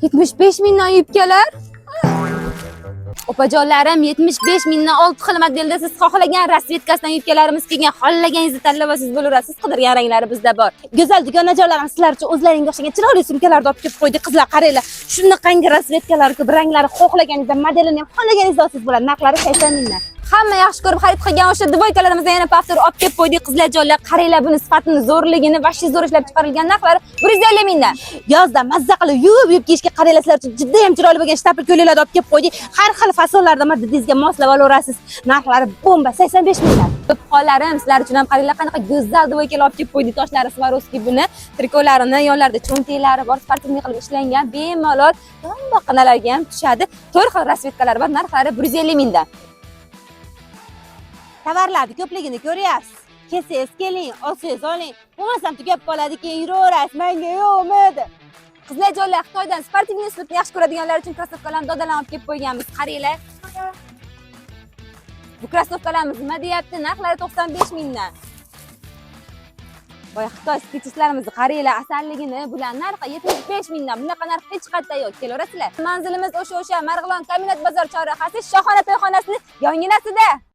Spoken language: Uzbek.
75 mingdan yubkalar. Opajonlarim 75 mingdan 6 xil modelda siz xohlagan rasvetkasidan yubkalarimiz kelgan, xohlaganingizni tanlab olasiz bo'laverasiz. Qidirgan ranglari bizda bor. Go'zal dugonajonlarim, sizlar uchun o'zlaringizga o'xshagan chiroyli sumkalarni olib kelib qo'ydik. Qizlar, qaranglar. Shunaqangi rasvetkalar ko'p, ranglari xohlaganingizda, modelini ham xohlaganingizda olsangiz bo'ladi. Narxlari 80 mingdan. Hamma yaxshi ko'rib xarid qilgan o'sha dvoykalarimizdan yana paftor olib kelib qo'ydik. Qizlar jonlar, qaranglar buni sifatini, zo'rligini, vashsiy zo'r ishlab chiqarilgan narxlari 150 mingdan. Yozda mazza qilib yuvib kiyishga qaranglar, sizlar uchun juda ham chiroyli bo'lgan shtapl ko'ylaklarni olib kelib qo'ydik. Har xil fasonlarda modelingiz moslab olaverasiz. Narxlari bomba 85 mingdan. Qo'llarim, sizlar uchun ham qaranglar qanaqa go'zal dvoykalar olib kelib qo'ydik. Toshlari Swarovski buni, trikolarini, yonlarida cho'ntaklari bor, sportivniy qilib ishlangan, bemalol hamma qanalarga ham tushadi. 4 xil rasvetkalar bor, narxlari 150 mingdan. Tovarlarni ko'pligini ko'ryapsiz. Kelsangiz keling, olsangiz oling. Bo'lmasam tugab qoladi, keyin yuraverasiz. Menga yo'qmidi. Qizlar jonlar, Xitoydan sportivniy uslubni yaxshi ko'radiganlar uchun krossovkalarni dodalan olib kelib qo'yganmiz. Qaranglar. Bu krossovkalarimiz nima deyapti? Narxlari 95 mingdan. Voy, Xitoy skechlarimizni qaranglar, asalligini, bular narxi 75 mingdan. Bunaqa narx hech qayerda yo'q. Kelaverasizlar. Manzilimiz o'sha Marg'ilon Kombinat bozor chorrahasi, Shohona to'yxonasining yonginasida.